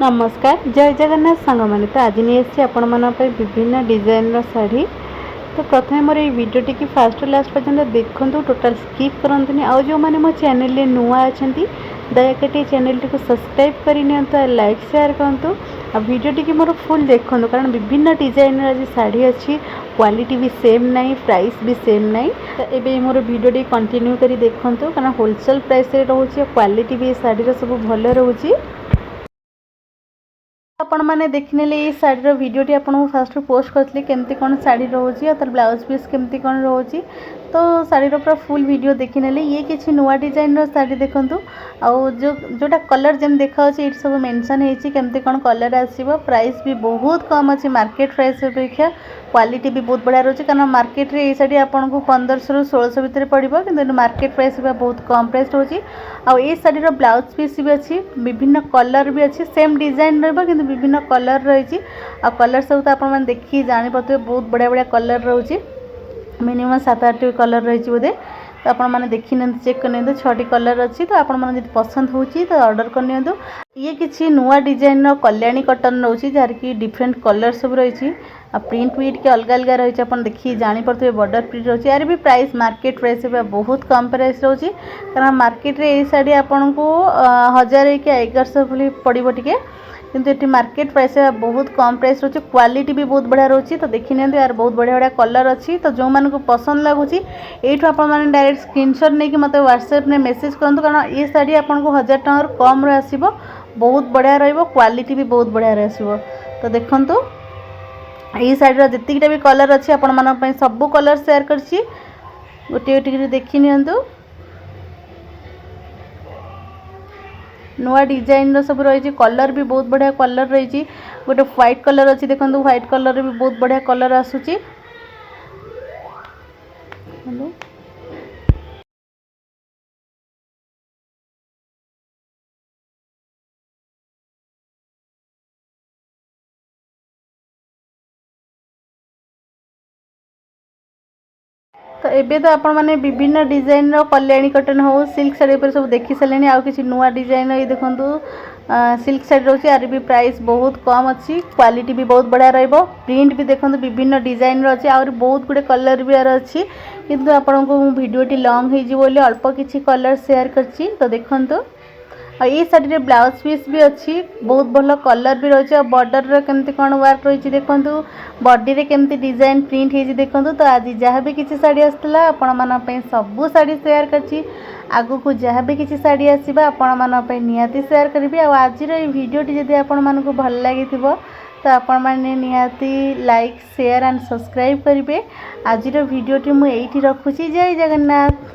नमस्कार जय जगन्नाथ सांग मैंने तो आज नहीं आसी आपण विभिन्न डिजाइन शाढ़ी। तो प्रथम मोर वीडियो टी फास्ट लास्ट पर्यंत देखूँ टोटाल स्किप करंतुनी। आउ जो मैंने मो चैनल नुआ अच्छा दयाकोटी चैनल टी सब्सक्राइब कर लाइक शेयर करूँ आ वीडियो टी मोर फुल देखूँ कारण विभिन्न डिजाइन आज शाढ़ी अच्छी क्वालिटी भी सेम नहीं प्राइस भी सेम नहीं। तो ये मोर वीडियो टी कंटिन्यू करी देखूँ कारण होलसेल प्राइस रोचे क्वालिटी भी शाढ़ी सब भल रोचे। आपण मैंने देखने ये शाढ़ी भिडटी आपको फास्ट पोस्ट करती केमती कौन शाढ़ी रोचे और तार ब्लाउज पीस केमती कौन रोचे। तो शाढ़ी पूरा फुल वीडियो देखने ये किसी नुआ डिजाइन शाढ़ी देखूँ आउ जोटा कलर जमी देखा ये सब मेंशन होमती कौन कलर आसो। प्राइस भी बहुत कम अच्छी मार्केट प्राइस अपेक्षा क्वालिटी भी बहुत बढ़िया रोचे कारण मार्केट रे ये शाढ़ी आपको 1500 ରୁ 1600 भितर पड़ो कि मार्केट प्राइस बहुत कम प्राइस रोचे। आउ ये शाढ़ी ब्लाउज पीस भी अच्छी विभिन्न कलर भी अच्छी सेम डिजाइन रही विभिन्न कलर रही कलर सब तो आप देखिए जानीपे बहुत बढ़िया बढ़िया कलर रोचे मिनिमम 7-8 कलर रही बोधे। तो आपण मैंने देखी नि चेक कर 6टी कलर अच्छी। तो आपण मैंने पसंद होची तो ऑर्डर कर ये किसी नुआ डिजाइन कल्याणी कटन रोची जार की डिफरेंट कलर सब रही प्रिंट भी टे अलग अलग रही आप देखिए जानीपे बॉर्डर प्रिंट रोचे यार भी प्राइस मार्केट प्राइस बहुत कम प्राइस रोचे कारण मार्केट रे ये शाढ़ी आपन को 1000 कि 1100 पड़ो टे किंतु ये मार्केट प्राइस बहुत कम प्राइस रोचे क्वालिटी भी बहुत बढ़िया रोचे। तो देखी नि यार बहुत बढ़िया बढ़िया कलर अच्छी। तो जो मानक पसंद लगुच ये आपने डायरेक्ट स्क्रीनशॉट नहीं कि मत व्हाट्सएप में मेसेज करूँ कारण ये शाढ़ी आपको 1000 टकर कम आसो बहुत बढ़िया क्वालिटी भी बहुत बढ़िया आसो। तो देखूँ ये शाढ़ी जितकीटा भी कलर अच्छी आपण सब कलर शेयर कर गोटे गोटे देखी नि नुआ डिजाइन सब रही कलर भी बहुत बढ़िया कलर रही गोटे व्हाइट कलर अच्छी देखो व्हाइट कलर भी बहुत बढ़िया कलर आसूची। तो एबे तो आपण मैंने विभिन्न डिजाइन कल्याणी कटन हो सिल्क शाढ़ी पर सब देखी सारे आउ किसी नुआ डिजाइन ये देखो सिल्क शाढ़ी रोचे यार भी प्राइस बहुत कम अच्छी क्वालिटी भी बहुत बढ़िया रहिबो। प्रिंट भी देखो विभिन्न डिजाइन अच्छी आउर बहुत गुड़े कलर भी यार अच्छी किंतु आपण को वीडियोटी लॉन्ग हो अल्प किसी कलर शेयर करछि। तो देखो ये शाढ़ी ब्लाउज पीस भी अच्छी बहुत भल कलर भी रही है बॉर्डर केमती कौन वर्क रही देखो बॉडी रे केमती डिजाइन प्रिंट हो देखो। तो आज जहाँ भी किसी शाढ़ी आसला आपण मानी सबू शाढ़ी शेयर करछि आगु को जहाँ भी किसी शाढ़ी आसवा आपण मानी निहाती शेयर करी। आज भिडियोटी जदि आपण मानक भल लगी तो आपण मैंने निहाती लाइक शेयर एंड सब्सक्राइब करेंगे। आज भिडियोटी मुझे रखुची जय जगन्नाथ।